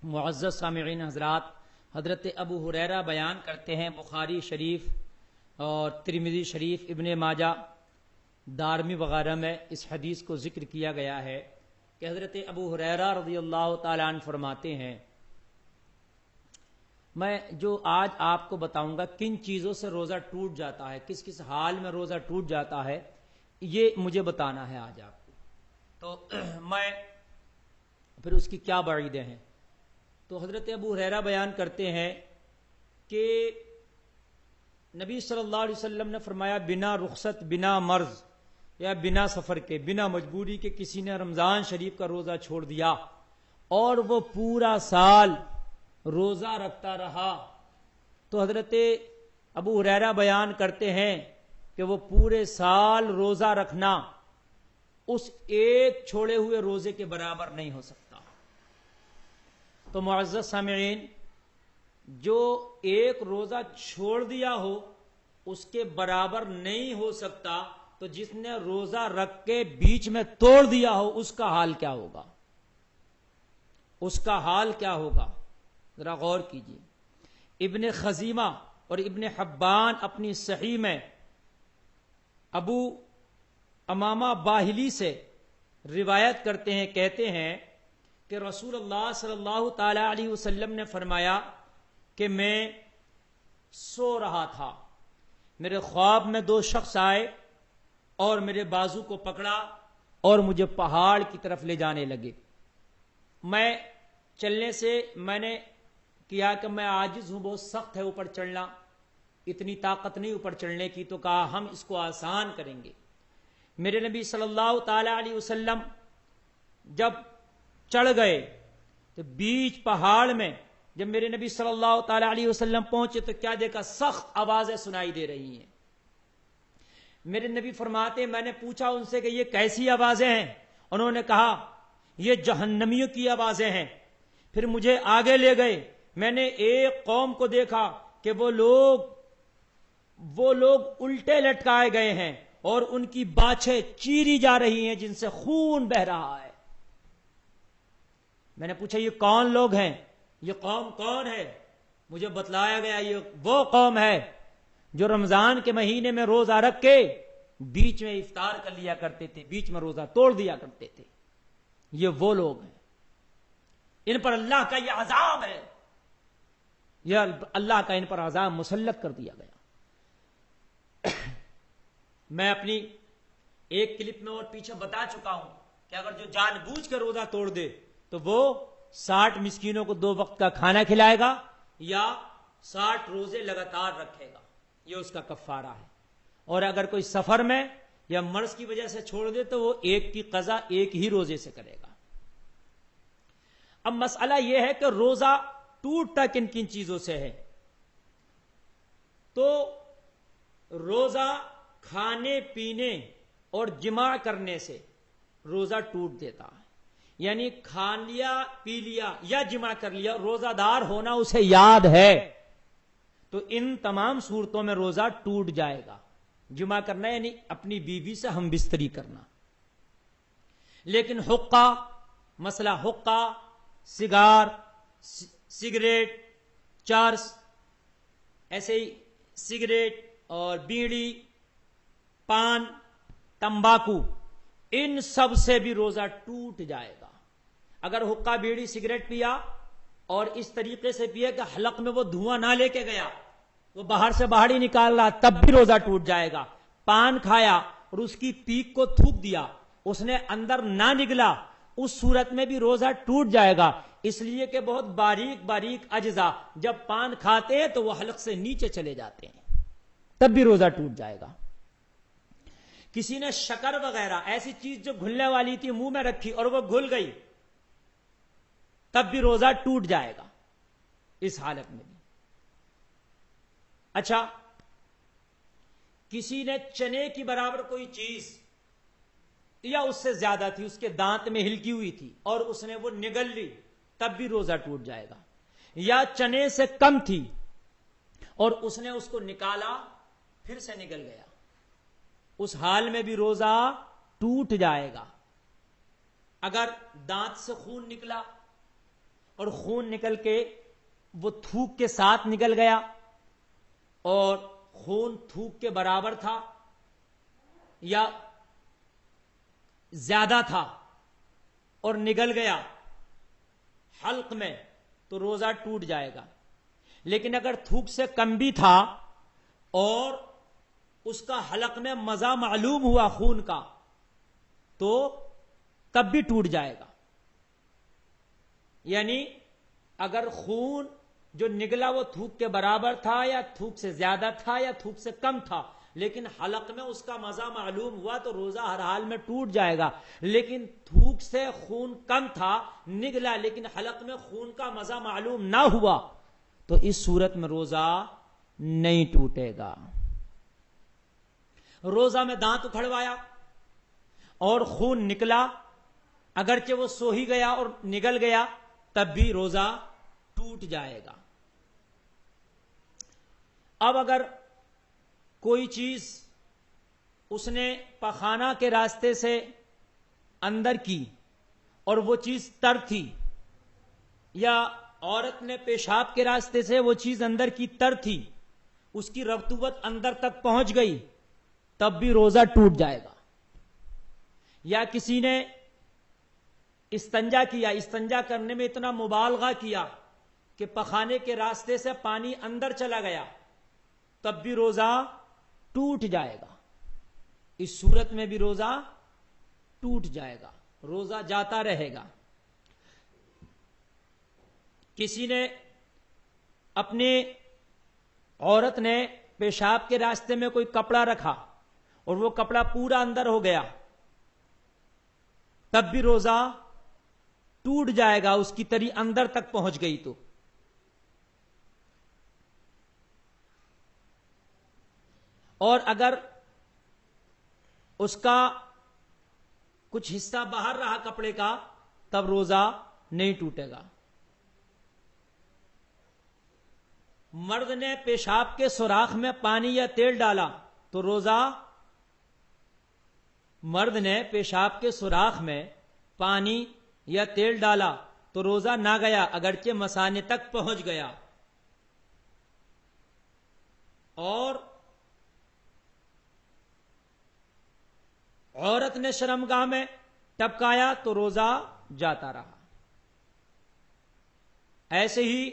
معزز سامعین حضرات، حضرت ابو ہریرہ بیان کرتے ہیں، بخاری شریف اور ترمذی شریف، ابن ماجہ، دارمی وغیرہ میں اس حدیث کو ذکر کیا گیا ہے کہ حضرت ابو ہریرہ رضی اللہ تعالیٰ عنہ فرماتے ہیں، میں جو آج آپ کو بتاؤں گا کن چیزوں سے روزہ ٹوٹ جاتا ہے، کس کس حال میں روزہ ٹوٹ جاتا ہے، یہ مجھے بتانا ہے آج آپ کو، تو میں پھر اس کی کیا وعیدیں ہیں۔ تو حضرت ابو ہریرہ بیان کرتے ہیں کہ نبی صلی اللہ علیہ وسلم نے فرمایا، بنا رخصت، بنا مرض یا بنا سفر کے، بنا مجبوری کے کسی نے رمضان شریف کا روزہ چھوڑ دیا اور وہ پورا سال روزہ رکھتا رہا، تو حضرت ابو ہریرہ بیان کرتے ہیں کہ وہ پورے سال روزہ رکھنا اس ایک چھوڑے ہوئے روزے کے برابر نہیں ہو سکتا۔ تو معزز سامعین، جو ایک روزہ چھوڑ دیا ہو اس کے برابر نہیں ہو سکتا، تو جس نے روزہ رکھ کے بیچ میں توڑ دیا ہو اس کا حال کیا ہوگا، اس کا حال کیا ہوگا، ذرا غور کیجیے۔ ابن خزیمہ اور ابن حبان اپنی صحیح میں ابو امامہ باہلی سے روایت کرتے ہیں، کہتے ہیں کہ رسول اللہ صلی اللہ تعالی علیہ وسلم نے فرمایا کہ میں سو رہا تھا، میرے خواب میں دو شخص آئے اور میرے بازو کو پکڑا اور مجھے پہاڑ کی طرف لے جانے لگے۔ میں چلنے سے میں نے کیا کہ میں عاجز ہوں، بہت سخت ہے اوپر چڑھنا، اتنی طاقت نہیں اوپر چڑھنے کی، تو کہا ہم اس کو آسان کریں گے۔ میرے نبی صلی اللہ تعالی علیہ وسلم جب چڑھ گئے تو بیچ پہاڑ میں جب میرے نبی صلی اللہ تعالی علیہ وسلم پہنچے تو کیا دیکھا، سخت آوازیں سنائی دے رہی ہیں۔ میرے نبی فرماتے، میں نے پوچھا ان سے کہ یہ کیسی آوازیں ہیں؟ انہوں نے کہا یہ جہنمیوں کی آوازیں ہیں۔ پھر مجھے آگے لے گئے، میں نے ایک قوم کو دیکھا کہ وہ لوگ الٹے لٹکائے گئے ہیں اور ان کی باچھیں چیری جا رہی ہیں جن سے خون بہ رہا ہے۔ میں نے پوچھا یہ کون لوگ ہیں، یہ قوم کون ہے؟ مجھے بتلایا گیا یہ وہ قوم ہے جو رمضان کے مہینے میں روزہ رکھ کے بیچ میں افطار کر لیا کرتے تھے، بیچ میں روزہ توڑ دیا کرتے تھے، یہ وہ لوگ ہیں، ان پر اللہ کا یہ عذاب ہے، یہ اللہ کا ان پر عذاب مسلط کر دیا گیا۔ میں اپنی ایک کلپ میں اور پیچھے بتا چکا ہوں کہ اگر جو جان بوجھ کر روزہ توڑ دے تو وہ 60 مسکینوں کو 2 وقت کا کھانا کھلائے گا یا 60 روزے لگاتار رکھے گا، یہ اس کا کفارہ ہے۔ اور اگر کوئی سفر میں یا مرض کی وجہ سے چھوڑ دے تو وہ ایک کی قضا ایک ہی روزے سے کرے گا۔ اب مسئلہ یہ ہے کہ روزہ ٹوٹتا کن کن چیزوں سے ہے؟ تو روزہ کھانے پینے اور جماع کرنے سے روزہ ٹوٹ دیتا ہے، یعنی کھا لیا پی لیا یا جماع کر لیا، روزہ دار ہونا اسے یاد ہے تو ان تمام صورتوں میں روزہ ٹوٹ جائے گا۔ جماع کرنا یعنی اپنی بیوی سے ہم بستری کرنا، لیکن حقہ، مسئلہ حقہ، سگار، سگریٹ، چرس، ایسے ہی سگریٹ اور بیڑی، پان، تمباکو، ان سب سے بھی روزہ ٹوٹ جائے گا۔ اگر حقہ، بیڑی، سگریٹ پیا اور اس طریقے سے پیا کہ حلق میں وہ دھواں نہ لے کے گیا، وہ باہر سے باہر ہی نکال رہا، تب بھی روزہ ٹوٹ جائے گا۔ پان کھایا اور اس کی پیک کو تھوک دیا، اس نے اندر نہ نگلا، اس صورت میں بھی روزہ ٹوٹ جائے گا، اس لیے کہ بہت باریک باریک اجزاء جب پان کھاتے ہیں تو وہ حلق سے نیچے چلے جاتے ہیں، تب بھی روزہ ٹوٹ جائے گا۔ کسی نے شکر وغیرہ ایسی چیز جو گھلنے والی تھی منہ میں رکھی اور وہ گھل گئی، تب بھی روزہ ٹوٹ جائے گا اس حالت میں بھی۔ اچھا، کسی نے چنے کی برابر کوئی چیز یا اس سے زیادہ تھی، اس کے دانت میں ہلکی ہوئی تھی اور اس نے وہ نگل لی، تب بھی روزہ ٹوٹ جائے گا۔ یا چنے سے کم تھی اور اس نے اس کو نکالا، پھر سے نگل گیا، اس حال میں بھی روزہ ٹوٹ جائے گا۔ اگر دانت سے خون نکلا اور خون نکل کے وہ تھوک کے ساتھ نکل گیا اور خون تھوک کے برابر تھا یا زیادہ تھا اور نگل گیا حلق میں تو روزہ ٹوٹ جائے گا. لیکن اگر تھوک سے کم بھی تھا اور اس کا حلق میں مزہ معلوم ہوا خون کا تو تب بھی ٹوٹ جائے گا. یعنی اگر خون جو نگلا وہ تھوک کے برابر تھا یا تھوک سے زیادہ تھا یا تھوک سے کم تھا لیکن حلق میں اس کا مزہ معلوم ہوا تو روزہ ہر حال میں ٹوٹ جائے گا. لیکن تھوک سے خون کم تھا نگلا لیکن حلق میں خون کا مزہ معلوم نہ ہوا تو اس صورت میں روزہ نہیں ٹوٹے گا. روزہ میں دانت اکھڑوایا اور خون نکلا اگرچہ وہ سو ہی گیا اور نگل گیا تب بھی روزہ ٹوٹ جائے گا. اب اگر کوئی چیز اس نے پخانہ کے راستے سے اندر کی اور وہ چیز تر تھی یا عورت نے پیشاب کے راستے سے وہ چیز اندر کی تر تھی اس کی رطوبت اندر تک پہنچ گئی تب بھی روزہ ٹوٹ جائے گا. یا کسی نے استنجا کیا استنجا کرنے میں اتنا مبالغہ کیا کہ پخانے کے راستے سے پانی اندر چلا گیا تب بھی روزہ ٹوٹ جائے گا. اس صورت میں بھی روزہ ٹوٹ جائے گا روزہ جاتا رہے گا. کسی نے اپنی عورت نے پیشاب کے راستے میں کوئی کپڑا رکھا اور وہ کپڑا پورا اندر ہو گیا تب بھی روزہ ٹوٹ جائے گا اس کی تری اندر تک پہنچ گئی تو. اور اگر اس کا کچھ حصہ باہر رہا کپڑے کا تب روزہ نہیں ٹوٹے گا. مرد نے پیشاب کے سوراخ میں پانی یا تیل ڈالا تو روزہ مرد نے پیشاب کے سوراخ میں پانی یا تیل ڈالا تو روزہ نہ گیا اگرچہ مثانے تک پہنچ گیا. اور عورت نے شرمگاہ میں ٹپکایا تو روزہ جاتا رہا. ایسے ہی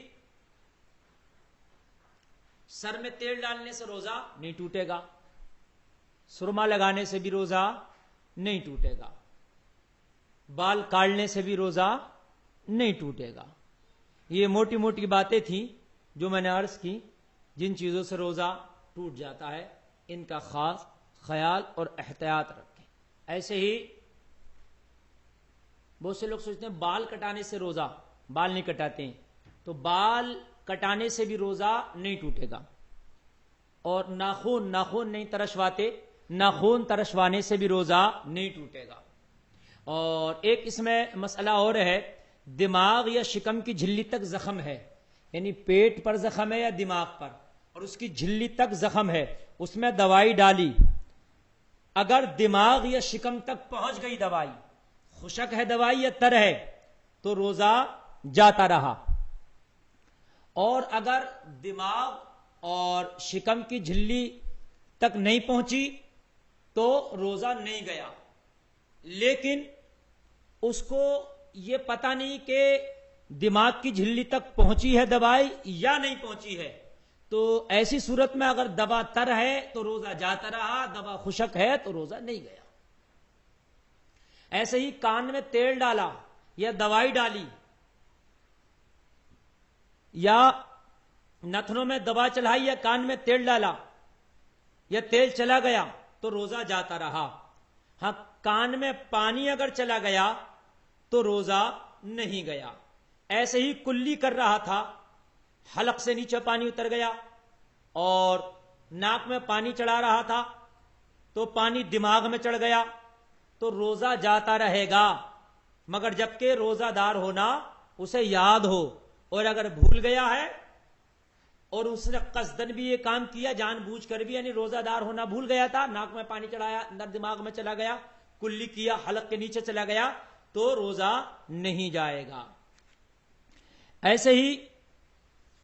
سر میں تیل ڈالنے سے روزہ نہیں ٹوٹے گا سرما لگانے سے بھی روزہ نہیں ٹوٹے گا بال کاٹنے سے بھی روزہ نہیں ٹوٹے گا. یہ موٹی موٹی باتیں تھیں جو میں نے عرض کی جن چیزوں سے روزہ ٹوٹ جاتا ہے ان کا خاص خیال اور احتیاط رکھیں. ایسے ہی بہت سے لوگ سوچتے ہیں بال کٹانے سے روزہ بال نہیں کٹاتے ہیں تو بال کٹانے سے بھی روزہ نہیں ٹوٹے گا. اور ناخون نہیں ترشواتے ناخون ترشوانے سے بھی روزہ نہیں ٹوٹے گا. اور ایک اس میں مسئلہ اور ہے دماغ یا شکم کی جھلی تک زخم ہے یعنی پیٹ پر زخم ہے یا دماغ پر اور اس کی جھلی تک زخم ہے اس میں دوائی ڈالی اگر دماغ یا شکم تک پہنچ گئی دوائی خشک ہے دوائی یا تر ہے تو روزہ جاتا رہا. اور اگر دماغ اور شکم کی جھلی تک نہیں پہنچی تو روزہ نہیں گیا. لیکن اس کو یہ پتہ نہیں کہ دماغ کی جھلی تک پہنچی ہے دوائی یا نہیں پہنچی ہے تو ایسی صورت میں اگر دوا تر ہے تو روزہ جاتا رہا دوا خشک ہے تو روزہ نہیں گیا. ایسے ہی کان میں تیل ڈالا یا دوائی ڈالی یا نتنوں میں دوا چلائی یا کان میں تیل ڈالا یا تیل چلا گیا تو روزہ جاتا رہا. ہاں کان میں پانی اگر چلا گیا تو روزہ نہیں گیا. ایسے ہی کلی کر رہا تھا حلق سے نیچے پانی اتر گیا اور ناک میں پانی چڑھا رہا تھا تو پانی دماغ میں چڑھ گیا تو روزہ جاتا رہے گا مگر جبکہ روزہ دار ہونا اسے یاد ہو. اور اگر بھول گیا ہے اور اس نے قصدن بھی یہ کام کیا جان بوجھ کر بھی یعنی روزہ دار ہونا بھول گیا تھا ناک میں پانی چڑھایا اندر دماغ میں چلا گیا کلی کیا حلق کے نیچے چلا گیا تو روزہ نہیں جائے گا. ایسے ہی